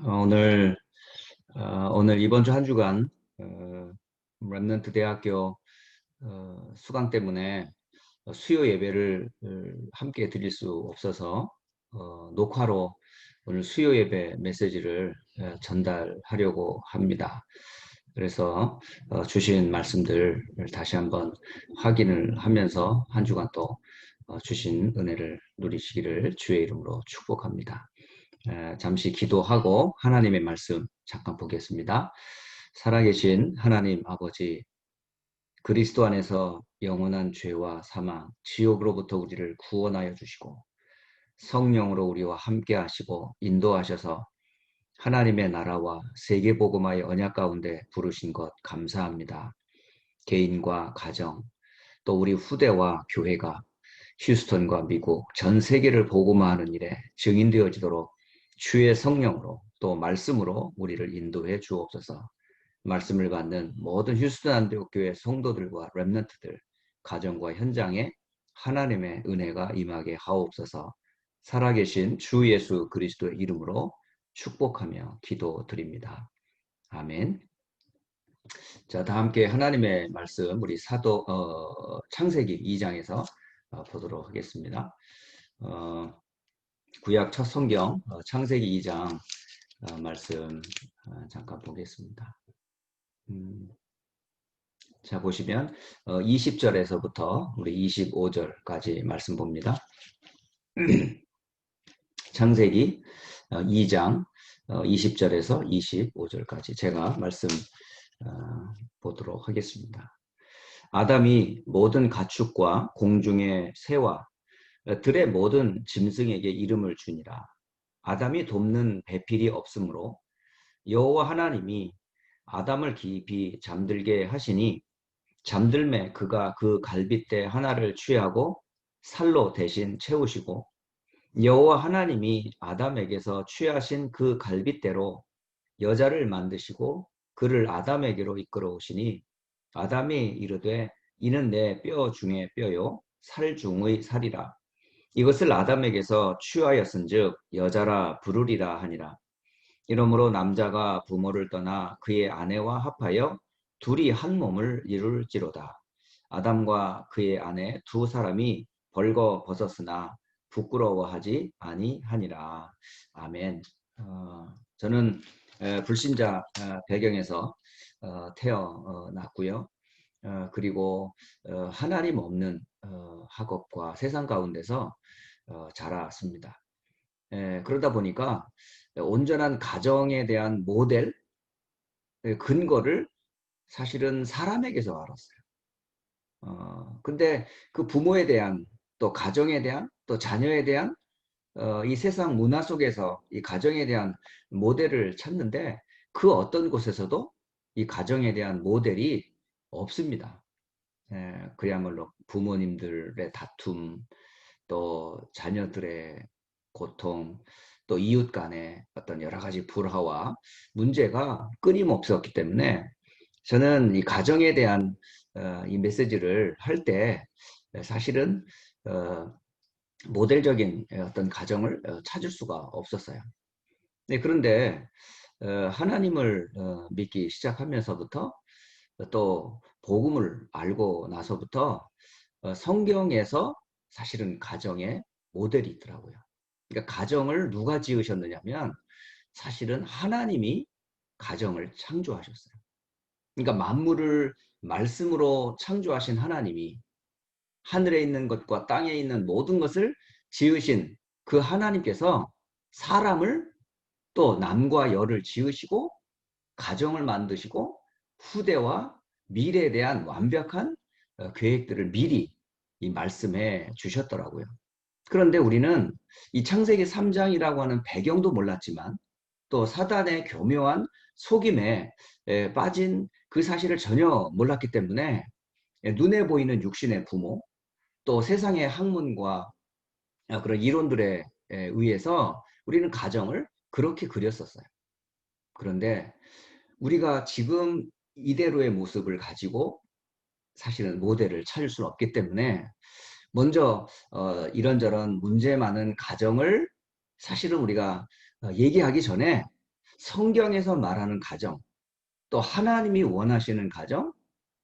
오늘 오늘 이번 주 한 주간 remnant 대학교 수강 때문에 수요 예배를 함께 드릴 수 없어서 녹화로 오늘 수요 예배 메시지를 전달하려고 합니다. 그래서 주신 말씀들 다시 한번 확인을 하면서 한 주간 또 주신 은혜를 누리시기를 주의 이름으로 축복합니다. 잠시 기도하고 하나님의 말씀 잠깐 보겠습니다. 살아계신 하나님 아버지, 그리스도 안에서 영원한 죄와 사망, 지옥으로부터 우리를 구원하여 주시고 성령으로 우리와 함께 하시고 인도하셔서 하나님의 나라와 세계복음화의 언약 가운데 부르신 것 감사합니다. 개인과 가정, 또 우리 후대와 교회가 휴스턴과 미국, 전 세계를 복음화하는 일에 증인되어지도록 주의 성령으로 또 말씀으로 우리를 인도해 주옵소서. 말씀을 받는 모든 휴스턴 안디옥교회 성도들과 렘넌트들, 가정과 현장에 하나님의 은혜가 임하게 하옵소서. 살아계신 주 예수 그리스도의 이름으로 축복하며 기도드립니다. 아멘. 자, 다 함께 하나님의 말씀 우리 창세기 2장에서 보도록 하겠습니다. 구약 첫 성경 창세기 2장 말씀 잠깐 보겠습니다. 자, 보시면 20절에서부터 우리 25절까지 말씀 봅니다. 창세기 2장 20절에서 25절까지 제가 말씀 보도록 하겠습니다. 아담이 모든 가축과 공중의 새와 들의 모든 짐승에게 이름을 주니라. 아담이 돕는 배필이 없으므로 여호와 하나님이 아담을 깊이 잠들게 하시니 잠들매 그가 그 갈빗대 하나를 취하고 살로 대신 채우시고 여호와 하나님이 아담에게서 취하신 그 갈빗대로 여자를 만드시고 그를 아담에게로 이끌어 오시니 아담이 이르되 이는 내 뼈 중에 뼈요 살 중의 살이라. 이것을 아담에게서 취하였은즉 여자라 부르리라 하니라. 이러므로 남자가 부모를 떠나 그의 아내와 합하여 둘이 한 몸을 이룰지로다. 아담과 그의 아내 두 사람이 벌거 벗었으나 부끄러워하지 아니하니라. 아멘. 저는 불신자 배경에서 태어났고요. 그리고 하나님 없는 학업과 세상 가운데서 자랐습니다. 그러다 보니까 온전한 가정에 대한 모델, 근거를 사실은 사람에게서 알았어요. 근데 그 부모에 대한 또 가정에 대한 또 자녀에 대한 이 세상 문화 속에서 이 가정에 대한 모델을 찾는데 그 어떤 곳에서도 이 가정에 대한 모델이 없습니다. 그야말로 부모님들의 다툼, 또 자녀들의 고통, 또 이웃 간의 어떤 여러 가지 불화와 문제가 끊임없었기 때문에 저는 이 가정에 대한 이 메시지를 할 때 사실은 모델적인 어떤 가정을 찾을 수가 없었어요. 네, 그런데 하나님을 믿기 시작하면서부터 또 복음을 알고 나서부터 성경에서 사실은 가정의 모델이 있더라고요. 그러니까 가정을 누가 지으셨느냐면 사실은 하나님이 가정을 창조하셨어요. 그러니까 만물을 말씀으로 창조하신 하나님이 하늘에 있는 것과 땅에 있는 모든 것을 지으신 그 하나님께서 사람을 또 남과 여를 지으시고 가정을 만드시고 후대와 미래에 대한 완벽한 계획들을 미리 이 말씀해 주셨더라고요. 그런데 우리는 이 창세기 3장이라고 하는 배경도 몰랐지만 또 사단의 교묘한 속임에 빠진 그 사실을 전혀 몰랐기 때문에 눈에 보이는 육신의 부모 또 세상의 학문과 그런 이론들에 의해서 우리는 가정을 그렇게 그렸었어요. 그런데 우리가 지금 이대로의 모습을 가지고 사실은 모델을 찾을 수는 없기 때문에 먼저 이런저런 문제 많은 가정을 사실은 우리가 얘기하기 전에 성경에서 말하는 가정, 또 하나님이 원하시는 가정,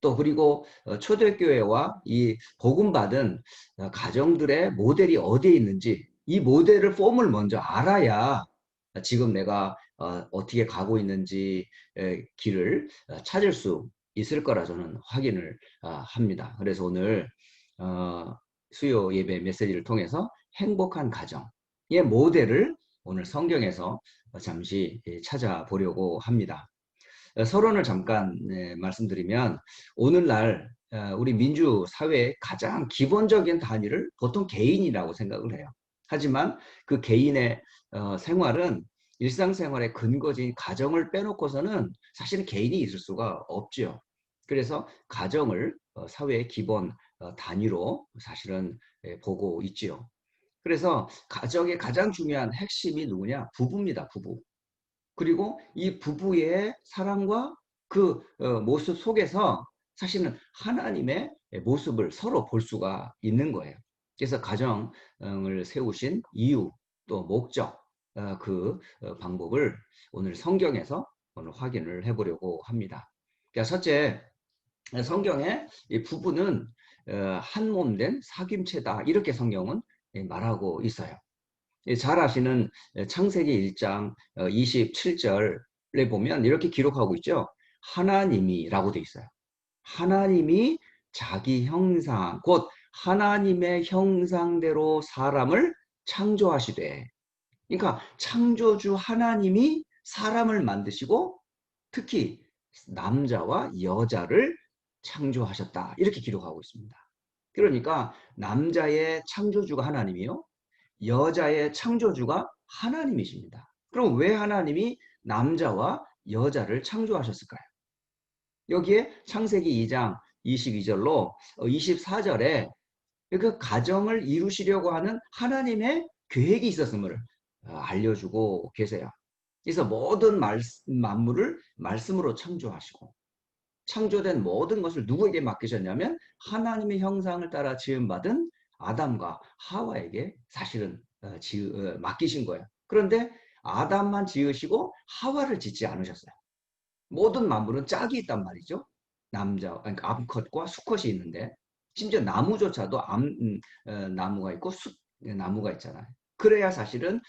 또 그리고 초대교회와 이 복음받은 가정들의 모델이 어디에 있는지 이 모델을 폼을 먼저 알아야 지금 내가 어떻게 가고 있는지 길을 찾을 수 있을 거라 저는 확인을 합니다. 그래서 오늘 수요 예배 메시지를 통해서 행복한 가정의 모델을 오늘 성경에서 잠시 찾아보려고 합니다. 서론을 잠깐 말씀드리면 오늘날 우리 민주 사회의 가장 기본적인 단위를 보통 개인이라고 생각을 해요. 하지만 그 개인의 생활은 일상생활의 근거지인 가정을 빼놓고서는 사실은 개인이 있을 수가 없죠. 그래서 가정을 사회의 기본 단위로 사실은 보고 있지요. 그래서 가정의 가장 중요한 핵심이 누구냐? 부부입니다. 부부. 그리고 이 부부의 사랑과 그 모습 속에서 사실은 하나님의 모습을 서로 볼 수가 있는 거예요. 그래서 가정을 세우신 이유 또 목적 그 방법을 오늘 성경에서 오늘 확인을 해보려고 합니다. 그러니까 첫째, 성경에 이 부부는 한 몸 된 사귐체다 이렇게 성경은 말하고 있어요. 잘 아시는 창세기 1장 27절에 보면 이렇게 기록하고 있죠. 하나님이라고 돼 있어요. 하나님이 자기 형상, 곧 하나님의 형상대로 사람을 창조하시되. 그러니까 창조주 하나님이 사람을 만드시고 특히 남자와 여자를 창조하셨다. 이렇게 기록하고 있습니다. 그러니까 남자의 창조주가 하나님이요. 여자의 창조주가 하나님이십니다. 그럼 왜 하나님이 남자와 여자를 창조하셨을까요? 여기에 창세기 2장 22절로 24절에 그 가정을 이루시려고 하는 하나님의 계획이 있었음을 알려주고 계세요. 그래서 모든 만물을 말씀으로 창조하시고 창조된 모든 것을 누구에게 맡기셨냐면 하나님의 형상을 따라 지음받은 아담과 하와에게 사실은 맡기신 거예요. 그런데 아담만 지으시고 하와를 짓지 않으셨어요. 모든 만물은 짝이 있단 말이죠. 남자, 그러니까 암컷과 수컷이 있는데 심지어 나무조차도 나무가 있고 나무가 있잖아요. 그래야 사실은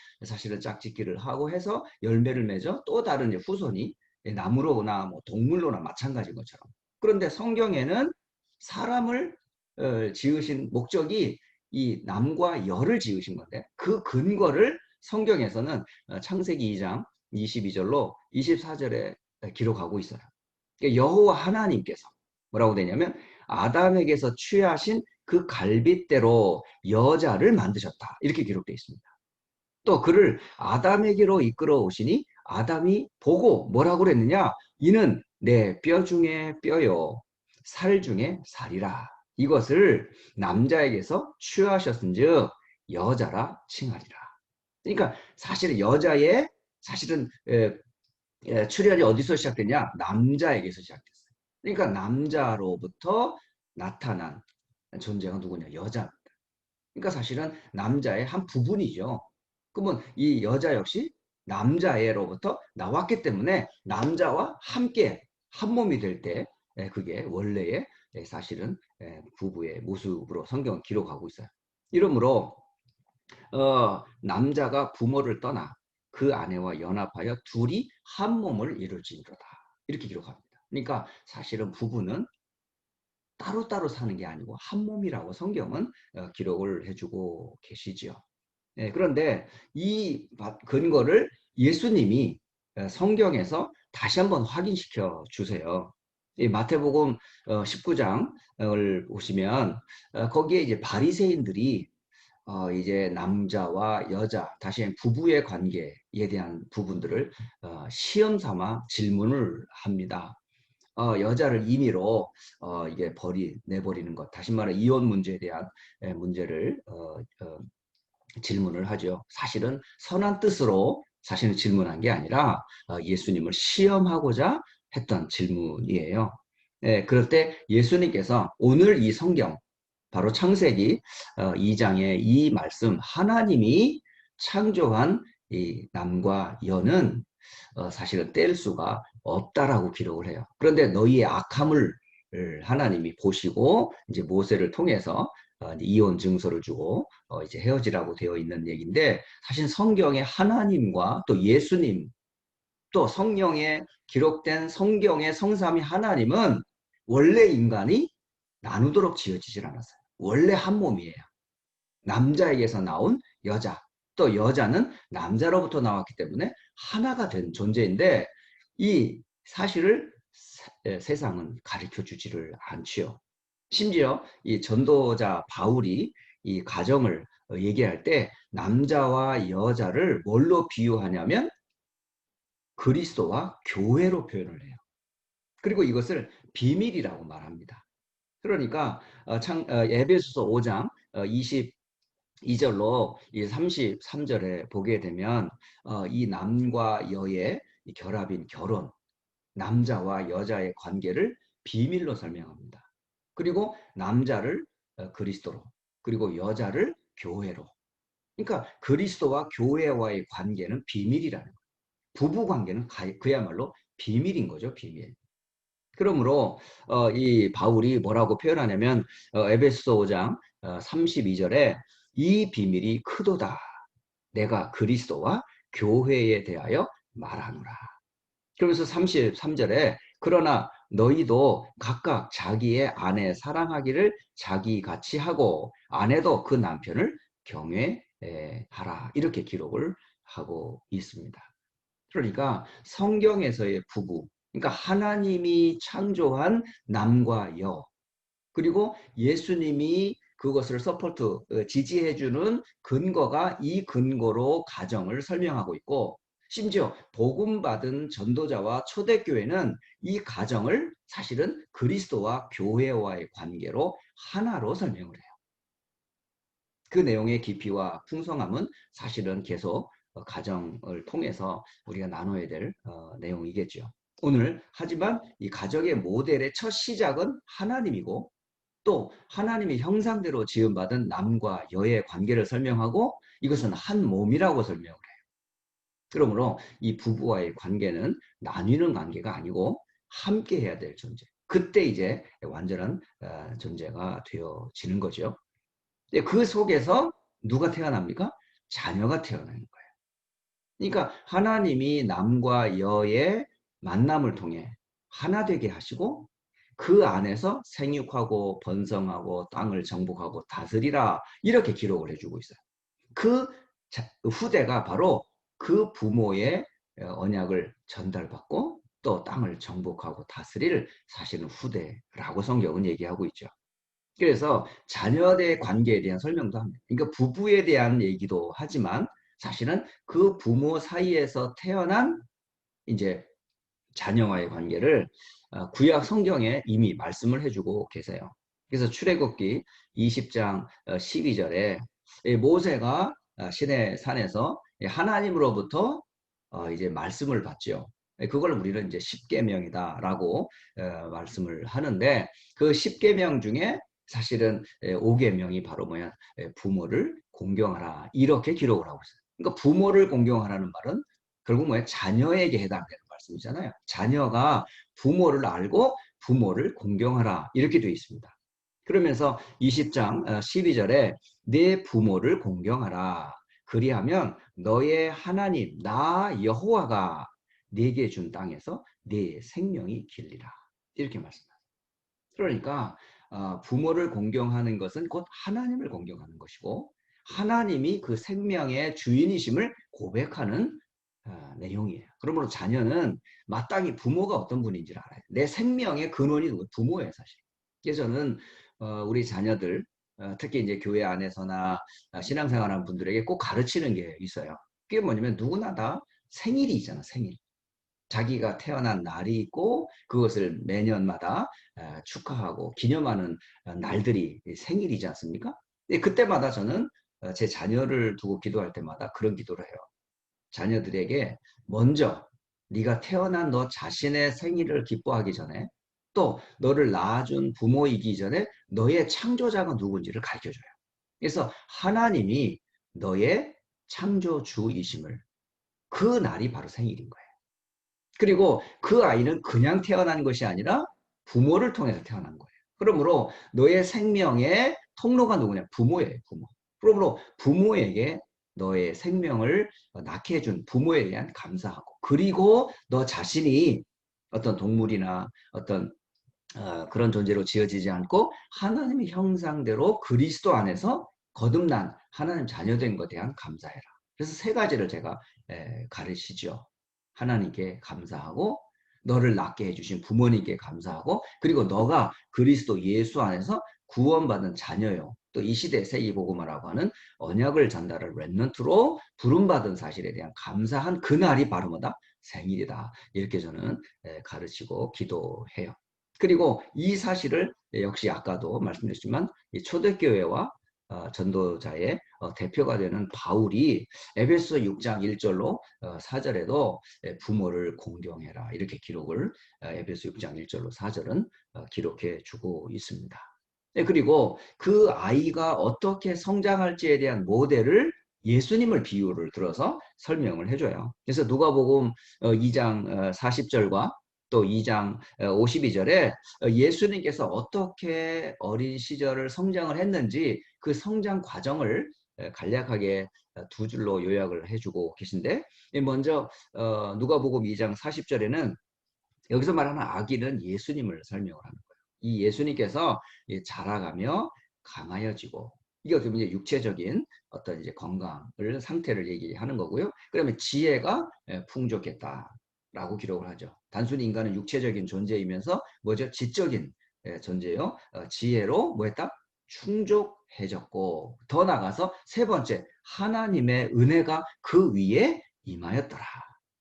짝짓기를 하고 해서 열매를 맺어 또 다른 후손이 나무로나 뭐 동물로나 마찬가지인 것처럼. 그런데 성경에는 사람을 지으신 목적이 이 남과 여를 지으신 건데 그 근거를 성경에서는 창세기 2장 22절로 24절에 기록하고 있어요. 그러니까 여호와 하나님께서 뭐라고 되냐면 아담에게서 취하신 그 갈빗대로 여자를 만드셨다. 이렇게 기록되어 있습니다. 또 그를 아담에게로 이끌어 오시니 아담이 보고 뭐라고 그랬느냐? 이는 내 뼈 중에 뼈요 살 중에 살이라. 이것을 남자에게서 취하셨은즉 여자라 칭하리라. 그러니까 사실은 여자의 사실은 출현이 어디서 시작됐냐? 남자에게서 시작됐어요. 그러니까 남자로부터 나타난 존재가 누구냐? 여자입니다. 그러니까 사실은 남자의 한 부분이죠. 그러면 이 여자 역시 남자애로부터 나왔기 때문에 남자와 함께 한 몸이 될 때 그게 원래의 사실은 부부의 모습으로 성경은 기록하고 있어요. 이러므로 남자가 부모를 떠나 그 아내와 연합하여 둘이 한 몸을 이룰지니로다. 이렇게 기록합니다. 그러니까 사실은 부부는 따로따로 사는 게 아니고 한 몸이라고 성경은 기록을 해주고 계시지요. 그런데 이 근거를 예수님이 성경에서 다시 한번 확인시켜 주세요. 이 마태복음 19장을 보시면 거기에 이제 바리새인들이 이제 남자와 여자, 다시 부부의 관계에 대한 부분들을 시험 삼아 질문을 합니다. 여자를 임의로 이게 내버리는 것, 다시 말해 이혼 문제에 대한 문제를 질문을 하죠. 사실은 선한 뜻으로 자신을 질문한 게 아니라 예수님을 시험하고자 했던 질문이에요. 그럴 때 예수님께서 오늘 이 성경, 바로 창세기 2장의 이 말씀, 하나님이 창조한 이 남과 여는 사실은 뗄 수가 없다라고 기록을 해요. 그런데 너희의 악함을 하나님이 보시고 이제 모세를 통해서 이제 이혼 증서를 주고 이제 헤어지라고 되어 있는 얘기인데, 사실 성경에 하나님과 또 예수님 또 성령에 기록된 성경의 성삼위 하나님은 원래 인간이 나누도록 지어지질 않았어요. 원래 한 몸이에요. 남자에게서 나온 여자, 또 여자는 남자로부터 나왔기 때문에 하나가 된 존재인데, 이 사실을 세상은 가르쳐 주지를 않지요. 심지어 이 전도자 바울이 이 가정을 얘기할 때 남자와 여자를 뭘로 비유하냐면 그리스도와 교회로 표현을 해요. 그리고 이것을 비밀이라고 말합니다. 그러니까 에베소서 5장 22절로 33절에 보게 되면 이 남과 여의 결합인 결혼, 남자와 여자의 관계를 비밀로 설명합니다. 그리고 남자를 그리스도로, 그리고 여자를 교회로. 그러니까 그리스도와 교회와의 관계는 비밀이라는 거예요. 부부 관계는 그야말로 비밀인 거죠, 비밀. 그러므로 이 바울이 뭐라고 표현하냐면 에베소서 5장 32절에 이 비밀이 크도다. 내가 그리스도와 교회에 대하여 말하노라. 그러면서 33절에 그러나 너희도 각각 자기의 아내 사랑하기를 자기같이 하고 아내도 그 남편을 경외하라. 이렇게 기록을 하고 있습니다. 그러니까 성경에서의 부부, 그러니까 하나님이 창조한 남과 여, 그리고 예수님이 그것을 서포트, 지지해주는 근거가 이 근거로 가정을 설명하고 있고, 심지어 복음받은 전도자와 초대교회는 이 가정을 사실은 그리스도와 교회와의 관계로 하나로 설명을 해요. 그 내용의 깊이와 풍성함은 사실은 계속 가정을 통해서 우리가 나눠야 될 내용이겠죠. 오늘 하지만 이 가정의 모델의 첫 시작은 하나님이고, 또 하나님의 형상대로 지음받은 남과 여의 관계를 설명하고 이것은 한 몸이라고 설명을 해요. 그러므로 이 부부와의 관계는 나뉘는 관계가 아니고 함께 해야 될 존재. 그때 이제 완전한 존재가 되어지는 거죠. 그 속에서 누가 태어납니까? 자녀가 태어나는 거예요. 그러니까 하나님이 남과 여의 만남을 통해 하나 되게 하시고 그 안에서 생육하고 번성하고 땅을 정복하고 다스리라 이렇게 기록을 해주고 있어요. 그 후대가 바로 그 부모의 언약을 전달받고 또 땅을 정복하고 다스릴 사실은 후대라고 성경은 얘기하고 있죠. 그래서 자녀의 관계에 대한 설명도 합니다. 그러니까 부부에 대한 얘기도 하지만 사실은 그 부모 사이에서 태어난 이제 자녀와의 관계를 구약 성경에 이미 말씀을 해주고 계세요. 그래서 출애굽기 20장 12절에 모세가 시내 산에서 하나님으로부터 이제 말씀을 받죠. 그걸 우리는 이제 십계명이다라고 말씀을 하는데, 그 십계명 중에 사실은 5계명이 바로 뭐야? 부모를 공경하라 이렇게 기록을 하고 있어요. 그러니까 부모를 공경하라는 말은 결국 뭐야? 자녀에게 해당되는 말씀이잖아요. 자녀가 부모를 알고 부모를 공경하라 이렇게 되어 있습니다. 그러면서 20장 12절에 내 부모를 공경하라. 그리하면 너의 하나님 나 여호와가 네게 준 땅에서 네 생명이 길리라. 이렇게 말씀합니다. 그러니까 부모를 공경하는 것은 곧 하나님을 공경하는 것이고, 하나님이 그 생명의 주인이심을 고백하는 내용이에요. 그러므로 자녀는 마땅히 부모가 어떤 분인지를 알아요. 내 생명의 근원이 부모예요, 사실. 그래서 저는 우리 자녀들, 특히 이제 교회 안에서나 신앙생활하는 분들에게 꼭 가르치는 게 있어요. 그게 뭐냐면 누구나 다 생일이 있잖아, 생일. 자기가 태어난 날이 있고 그것을 매년마다 축하하고 기념하는 날들이 생일이지 않습니까? 그때마다 저는 제 자녀를 두고 기도할 때마다 그런 기도를 해요. 자녀들에게 먼저 네가 태어난 너 자신의 생일을 기뻐하기 전에, 또 너를 낳아준 부모이기 전에 너의 창조자가 누군지를 가르쳐줘요. 그래서 하나님이 너의 창조주이심을, 그 날이 바로 생일인 거예요. 그리고 그 아이는 그냥 태어난 것이 아니라 부모를 통해서 태어난 거예요. 그러므로 너의 생명의 통로가 누구냐? 부모예요, 부모. 그러므로 부모에게 너의 생명을 낳게 해준 부모에 대한 감사하고, 그리고 너 자신이 어떤 동물이나 어떤 그런 존재로 지어지지 않고 하나님의 형상대로 그리스도 안에서 거듭난 하나님 자녀된 것에 대한 감사해라. 그래서 세 가지를 제가 가르치죠. 하나님께 감사하고, 너를 낳게 해주신 부모님께 감사하고, 그리고 너가 그리스도 예수 안에서 구원받은 자녀요. 또 이 시대 세계복음화라고 하는 언약을 전달할 렘넌트로 부름받은 사실에 대한 감사한 그날이 바로 뭐다? 생일이다. 이렇게 저는 가르치고 기도해요. 그리고 이 사실을 역시 아까도 말씀드렸지만 초대교회와 전도자의 대표가 되는 바울이 에베소 6장 1절로 4절에도 부모를 공경해라 이렇게 기록을 에베소 6장 1절로 4절은 기록해 주고 있습니다. 그리고 그 아이가 어떻게 성장할지에 대한 모델을 예수님을 비유를 들어서 설명을 해줘요. 그래서 누가복음 2장 40절과 또 2장 52절에 예수님께서 어떻게 어린 시절을 성장을 했는지 그 성장 과정을 간략하게 두 줄로 요약을 해주고 계신데, 먼저 누가복음 2장 40절에는 여기서 말하는 아기는 예수님을 설명을 하는 거예요. 이 예수님께서 자라가며 강하여지고, 이게 어떻게 보면 육체적인 어떤 이제 건강을 상태를 얘기하는 거고요. 그러면 지혜가 풍족했다라고 기록을 하죠. 단순히 인간은 육체적인 존재이면서 뭐죠? 지적인 존재요. 지혜로 뭐했다? 충족해졌고, 더 나아가서 세 번째, 하나님의 은혜가 그 위에 임하였더라.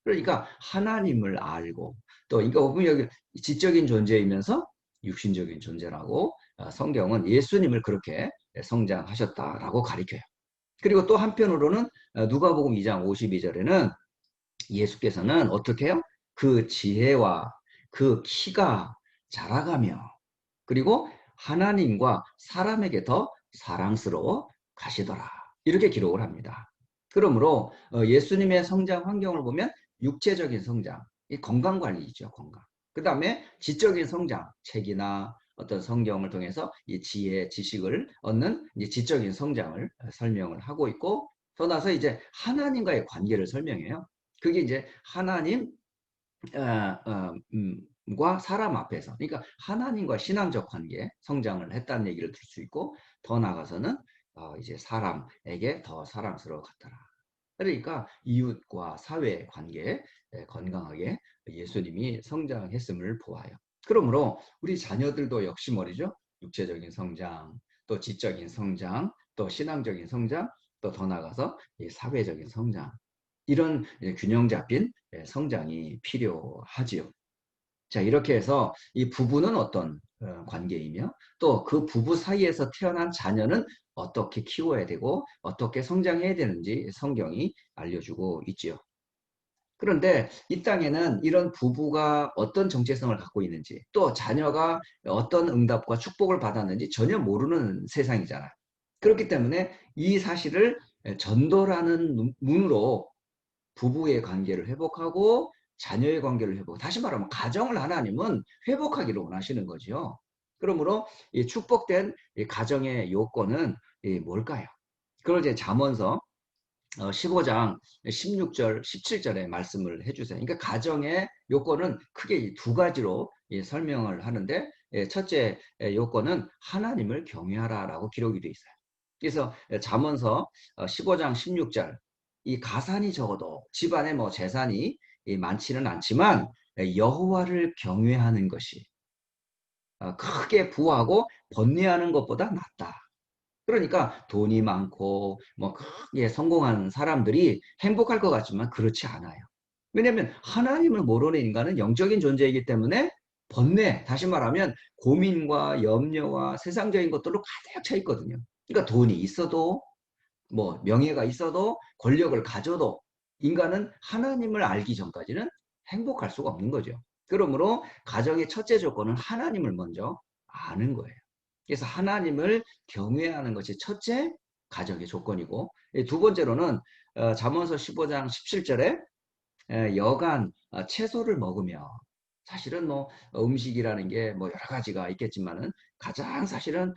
그러니까 하나님을 알고, 또 그러니까 보면 여기 지적인 존재이면서 육신적인 존재라고 성경은 예수님을 그렇게 성장하셨다라고 가리켜요. 그리고 또 한편으로는 누가복음 2장 52절에는 예수께서는 어떻게 해요? 그 지혜와 그 키가 자라가며, 그리고 하나님과 사람에게 더 사랑스러워 가시더라. 이렇게 기록을 합니다. 그러므로 예수님의 성장 환경을 보면 육체적인 성장, 이 건강관리이죠, 건강. 그 다음에 지적인 성장, 책이나 어떤 성경을 통해서 이 지혜, 지식을 얻는 이제 지적인 성장을 설명을 하고 있고, 더 나서 이제 하나님과의 관계를 설명해요. 그게 이제 하나님, 과 사람 앞에서, 그러니까 하나님과 신앙적 관계 성장을 했다는 얘기를 들 수 있고, 더 나아가서는 이제 사람에게 더 사랑스러워 갔더라. 그러니까 이웃과 사회 관계에 건강하게 예수님이 성장했음을 보아요. 그러므로 우리 자녀들도 역시 말이죠. 육체적인 성장, 또 지적인 성장, 또 신앙적인 성장, 또 더 나아가서 사회적인 성장, 이런 균형 잡힌 성장이 필요하지요. 자, 이렇게 해서 이 부부는 어떤 관계이며, 또 그 부부 사이에서 태어난 자녀는 어떻게 키워야 되고 어떻게 성장해야 되는지 성경이 알려주고 있지요. 그런데 이 땅에는 이런 부부가 어떤 정체성을 갖고 있는지, 또 자녀가 어떤 응답과 축복을 받았는지 전혀 모르는 세상이잖아요. 그렇기 때문에 이 사실을 전도라는 문으로 부부의 관계를 회복하고 자녀의 관계를 회복, 다시 말하면 가정을 하나님은 회복하기를 원하시는 거죠. 그러므로 이 축복된 이 가정의 요건은 뭘까요? 그걸 이제 잠언서 15장 16절, 17절에 말씀을 해주세요. 그러니까 가정의 요건은 크게 두 가지로 설명을 하는데, 첫째 요건은 하나님을 경외하라라고 기록이 되어 있어요. 그래서 잠언서 15장 16절, 이 가산이 적어도 집안에 뭐 재산이 많지는 않지만 여호와를 경외하는 것이 크게 부하고 번뇌하는 것보다 낫다. 그러니까 돈이 많고 뭐 크게 성공한 사람들이 행복할 것 같지만 그렇지 않아요. 왜냐하면 하나님을 모르는 인간은 영적인 존재이기 때문에 번뇌, 다시 말하면 고민과 염려와 세상적인 것들로 가득 차 있거든요. 그러니까 돈이 있어도, 뭐 명예가 있어도, 권력을 가져도 인간은 하나님을 알기 전까지는 행복할 수가 없는 거죠. 그러므로 가정의 첫째 조건은 하나님을 먼저 아는 거예요. 그래서 하나님을 경외하는 것이 첫째 가정의 조건이고, 두 번째로는 잠언서 15장 17절에 여간 채소를 먹으며 사실은 뭐 음식이라는 게 뭐 여러 가지가 있겠지만은 가장 사실은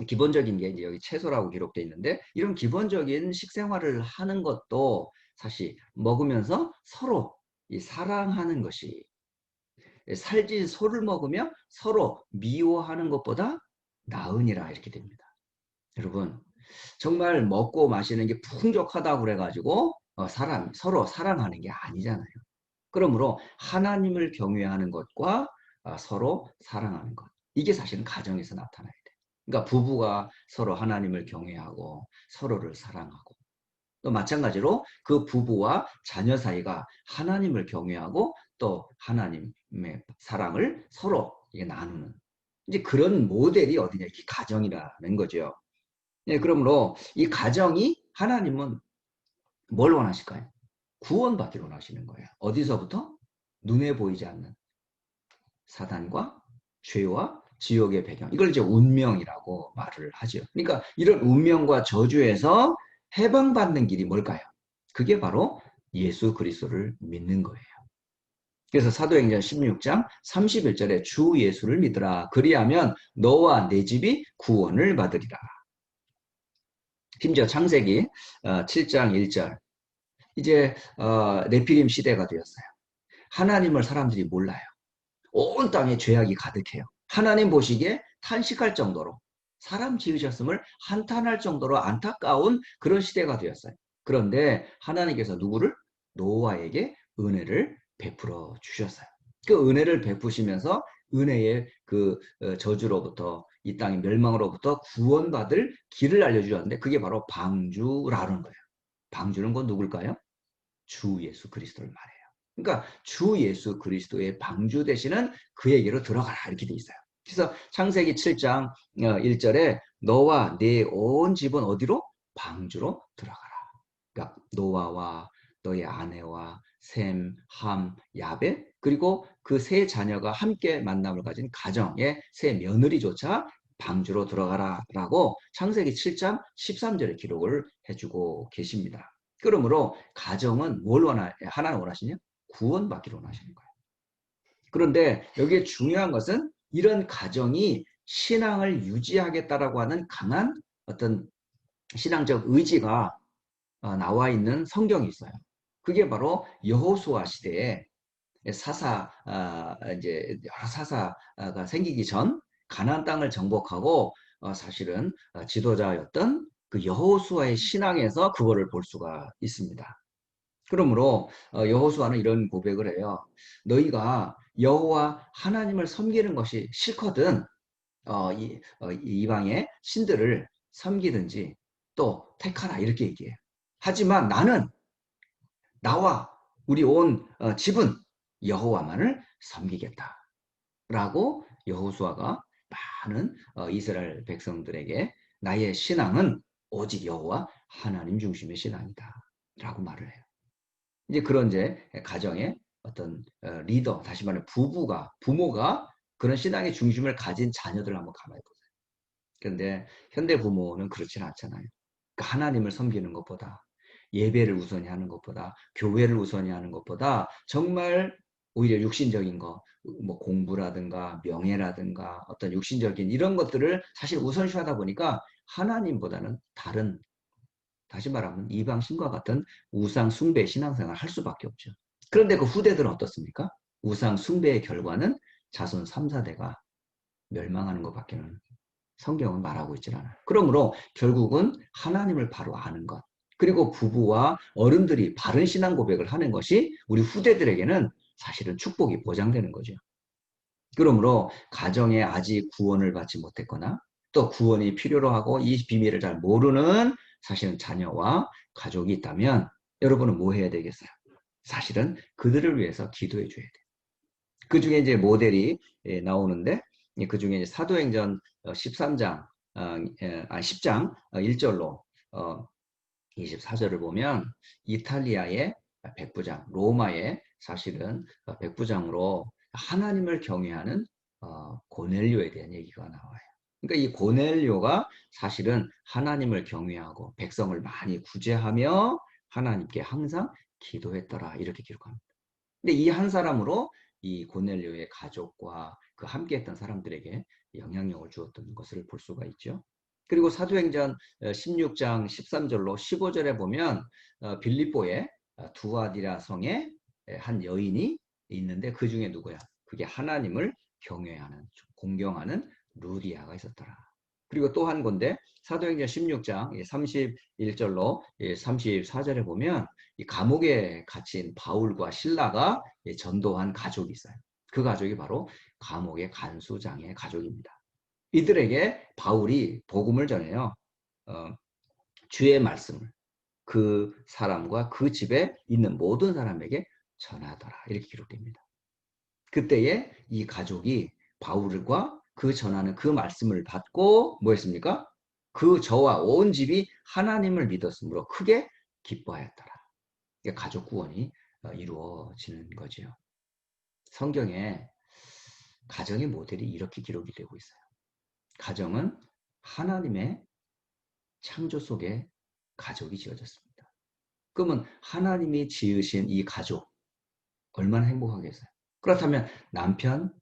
기본적인 게 이제 여기 채소라고 기록되어 있는데 이런 기본적인 식생활을 하는 것도 사실 먹으면서 서로 이 사랑하는 것이 살찐 소를 먹으며 서로 미워하는 것보다 나으니라 이렇게 됩니다. 여러분 정말 먹고 마시는 게 풍족하다고 그래가지고 서로 사랑하는 게 아니잖아요. 그러므로 하나님을 경외하는 것과 서로 사랑하는 것. 이게 사실은 가정에서 나타나야 돼. 그러니까 부부가 서로 하나님을 경외하고 서로를 사랑하고 또 마찬가지로 그 부부와 자녀 사이가 하나님을 경외하고 또 하나님의 사랑을 서로 나누는 이제 그런 모델이 어디냐? 이게 가정이라는 거죠. 예, 그러므로 이 가정이 하나님은 뭘 원하실까요? 구원받기를 원하시는 거예요. 어디서부터? 눈에 보이지 않는 사단과 죄와 지옥의 배경. 이걸 이제 운명이라고 말을 하죠. 그러니까 이런 운명과 저주에서 해방받는 길이 뭘까요? 그게 바로 예수 그리스도를 믿는 거예요. 그래서 사도행전 16장 31절에 주 예수를 믿으라. 그리하면 너와 내 집이 구원을 받으리라. 심지어 창세기 7장 1절 이제 네피림 시대가 되었어요. 하나님을 사람들이 몰라요. 온 땅에 죄악이 가득해요. 하나님 보시기에 탄식할 정도로 사람 지으셨음을 한탄할 정도로 안타까운 그런 시대가 되었어요. 그런데 하나님께서 누구를? 노아에게 은혜를 베풀어 주셨어요. 그 은혜를 베푸시면서 은혜의 그 저주로부터 이 땅의 멸망으로부터 구원받을 길을 알려주셨는데 그게 바로 방주라는 거예요. 방주는 건 누굴까요? 주 예수 그리스도를 말해요. 그러니까 주 예수 그리스도의 방주 되시는 그에게로 들어가라 이렇게 돼 있어요. 그래서 창세기 7장 1절에 너와 네 온 집은 어디로? 방주로 들어가라. 그러니까 노아와 너의 아내와 셈, 함, 야벳 그리고 그 세 자녀가 함께 만남을 가진 가정의 세 며느리조차 방주로 들어가라라고 창세기 7장 13절에 기록을 해주고 계십니다. 그러므로 가정은 뭘 하나는 원하시냐? 구원받기를 원하시는 거예요. 그런데 여기에 중요한 것은 이런 가정이 신앙을 유지하겠다라고 하는 강한 어떤 신앙적 의지가 나와 있는 성경이 있어요. 그게 바로 여호수아 시대에 이제 여러 사사가 생기기 전 가나안 땅을 정복하고 사실은 지도자였던 그 여호수아의 신앙에서 그거를 볼 수가 있습니다. 그러므로 여호수아는 이런 고백을 해요. 너희가 여호와 하나님을 섬기는 것이 싫거든 이방의 신들을 섬기든지 또 택하라 이렇게 얘기해요. 하지만 나는 나와 우리 온 집은 여호와만을 섬기겠다라고 여호수아가 많은 이스라엘 백성들에게 나의 신앙은 오직 여호와 하나님 중심의 신앙이다라고 말을 해요. 이제 그런 이제 가정의 어떤 리더, 다시 말해 부모가 그런 신앙의 중심을 가진 자녀들을 한번 가만히 보세요. 그런데 현대 부모는 그렇지는 않잖아요. 그러니까 하나님을 섬기는 것보다 예배를 우선히 하는 것보다 교회를 우선히 하는 것보다 정말 오히려 육신적인 거, 뭐 공부라든가 명예라든가 어떤 육신적인 이런 것들을 사실 우선시하다 보니까 하나님보다는 다른 다시 말하면 이방 신과 같은 우상 숭배 신앙생활을 할 수밖에 없죠. 그런데 그 후대들은 어떻습니까? 우상 숭배의 결과는 자손 3, 4대가 멸망하는 것밖에는 성경은 말하고 있질 않아요. 그러므로 결국은 하나님을 바로 아는 것, 그리고 부부와 어른들이 바른 신앙 고백을 하는 것이 우리 후대들에게는 사실은 축복이 보장되는 거죠. 그러므로 가정에 아직 구원을 받지 못했거나 또 구원이 필요로 하고 이 비밀을 잘 모르는 사실은 자녀와 가족이 있다면 여러분은 뭐 해야 되겠어요? 사실은 그들을 위해서 기도해 줘야 돼요. 그 중에 이제 모델이 나오는데 그 중에 이제 사도행전 13장, 10장 1절로 24절을 보면 이탈리아의 백부장, 로마의 사실은 백부장으로 하나님을 경외하는 고넬료에 대한 얘기가 나와요. 그러니까 이 고넬료가 사실은 하나님을 경외하고 백성을 많이 구제하며 하나님께 항상 기도했더라. 이렇게 기록합니다. 근데 이 한 사람으로 이 고넬료의 가족과 그 함께했던 사람들에게 영향력을 주었던 것을 볼 수가 있죠. 그리고 사도행전 16장 13절로 15절에 보면 빌립보의 두아디라 성에 한 여인이 있는데 그 중에 누구야? 그게 하나님을 경외하는, 공경하는 루디아가 있었더라. 그리고 또 한 건데 사도행전 16장 31절로 34절에 보면 이 감옥에 갇힌 바울과 실라가 전도한 가족이 있어요. 그 가족이 바로 감옥의 간수장의 가족입니다. 이들에게 바울이 복음을 전해요. 주의 말씀을 그 사람과 그 집에 있는 모든 사람에게 전하더라. 이렇게 기록됩니다. 그때에 이 가족이 바울과 그 전하는 그 말씀을 받고 뭐 했습니까? 그 저와 온 집이 하나님을 믿었으므로 크게 기뻐하였더라. 가족 구원이 이루어지는 거죠. 성경에 가정의 모델이 이렇게 기록이 되고 있어요. 가정은 하나님의 창조 속에 가족이 지어졌습니다. 그러면 하나님이 지으신 이 가족 얼마나 행복하겠어요? 그렇다면 남편,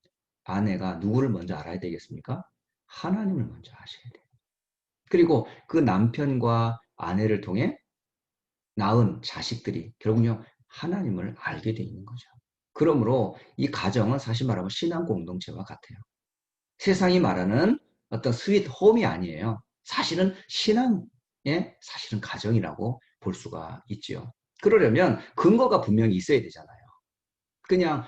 아내가 누구를 먼저 알아야 되겠습니까? 하나님을 먼저 아셔야 돼요. 그리고 그 남편과 아내를 통해 낳은 자식들이 결국요 하나님을 알게 돼 있는 거죠. 그러므로 이 가정은 사실 말하면 신앙 공동체와 같아요. 세상이 말하는 어떤 스윗 홈이 아니에요. 사실은 신앙의 사실은 가정이라고 볼 수가 있죠. 그러려면 근거가 분명히 있어야 되잖아요. 그냥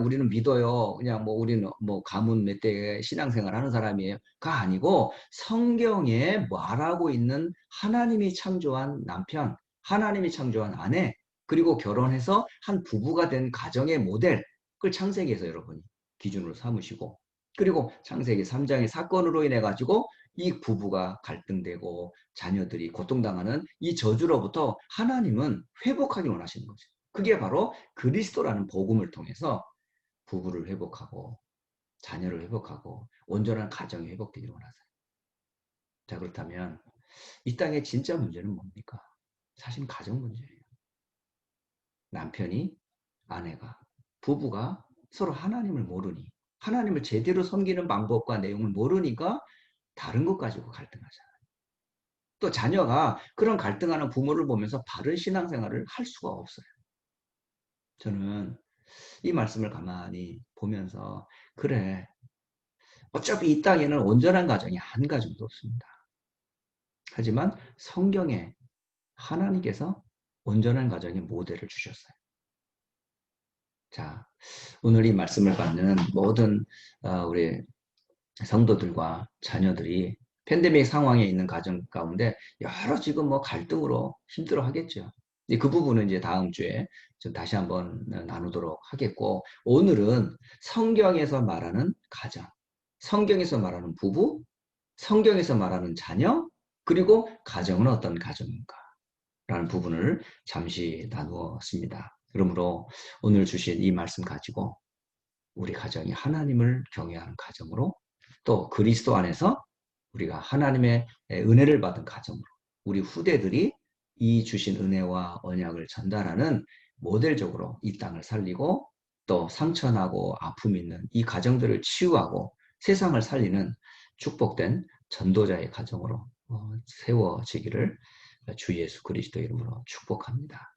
우리는 믿어요. 그냥 뭐 우리는 뭐 가문 몇 대 신앙생활 하는 사람이에요가 아니고 성경에 말하고 있는 하나님이 창조한 남편, 하나님이 창조한 아내, 그리고 결혼해서 한 부부가 된 가정의 모델, 그걸 창세기에서 여러분이 기준으로 삼으시고, 그리고 창세기 3장의 사건으로 인해 가지고 이 부부가 갈등되고 자녀들이 고통당하는 이 저주로부터 하나님은 회복하기 원하시는 거죠. 그게 바로 그리스도라는 복음을 통해서 부부를 회복하고 자녀를 회복하고 온전한 가정이 회복되기를 원하세요. 자, 그렇다면 이 땅의 진짜 문제는 뭡니까? 사실 가정 문제예요. 남편이, 아내가, 부부가 서로 하나님을 모르니, 하나님을 제대로 섬기는 방법과 내용을 모르니까 다른 것 가지고 갈등하잖아요. 또 자녀가 그런 갈등하는 부모를 보면서 바른 신앙생활을 할 수가 없어요. 저는 이 말씀을 가만히 보면서 그래, 어차피 이 땅에는 온전한 가정이 한 가정도 없습니다. 하지만 성경에 하나님께서 온전한 가정의 모델을 주셨어요. 자, 오늘 이 말씀을 받는 모든 우리 성도들과 자녀들이 팬데믹 상황에 있는 가정 가운데 여러 지금 뭐 갈등으로 힘들어 하겠죠. 그 부분은 이제 다음 주에 좀 다시 한번 나누도록 하겠고, 오늘은 성경에서 말하는 가정, 성경에서 말하는 부부, 성경에서 말하는 자녀, 그리고 가정은 어떤 가정인가 라는 부분을 잠시 나누었습니다. 그러므로 오늘 주신 이 말씀 가지고 우리 가정이 하나님을 경외하는 가정으로, 또 그리스도 안에서 우리가 하나님의 은혜를 받은 가정으로 우리 후대들이 이 주신 은혜와 언약을 전달하는 모델적으로 이 땅을 살리고, 또 상처나고 아픔 있는 이 가정들을 치유하고 세상을 살리는 축복된 전도자의 가정으로 세워지기를 주 예수 그리스도 이름으로 축복합니다.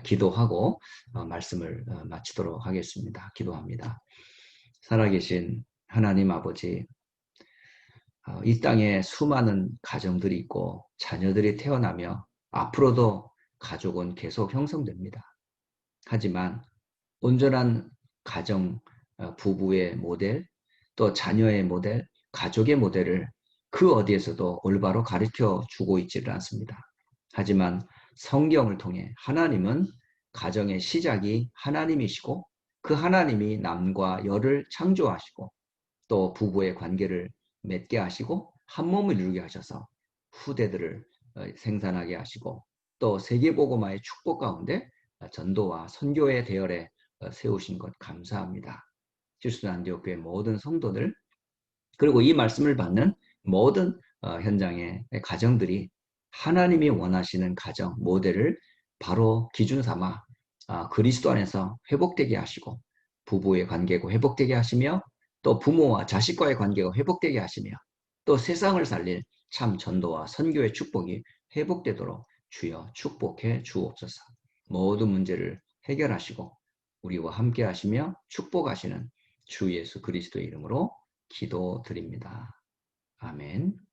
기도하고 말씀을 마치도록 하겠습니다. 기도합니다. 살아계신 하나님 아버지, 이 땅에 수많은 가정들이 있고 자녀들이 태어나며 앞으로도 가족은 계속 형성됩니다. 하지만 온전한 가정, 부부의 모델, 또 자녀의 모델, 가족의 모델을 그 어디에서도 올바로 가르쳐 주고 있지를 않습니다. 하지만 성경을 통해 하나님은 가정의 시작이 하나님이시고 그 하나님이 남과 여를 창조하시고 또 부부의 관계를 맺게 하시고 한 몸을 이루게 하셔서 후대들을 생산하게 하시고 또 세계복음화의 축복 가운데 전도와 선교의 대열에 세우신 것 감사합니다. 질순 안디옥교회 모든 성도들, 그리고 이 말씀을 받는 모든 현장의 가정들이 하나님이 원하시는 가정 모델을 바로 기준 삼아 그리스도 안에서 회복되게 하시고 부부의 관계가 회복되게 하시며 또 부모와 자식과의 관계가 회복되게 하시며 또 세상을 살릴 참 전도와 선교의 축복이 회복되도록 주여 축복해 주옵소서. 모든 문제를 해결하시고 우리와 함께 하시며 축복하시는 주 예수 그리스도의 이름으로 기도드립니다. 아멘.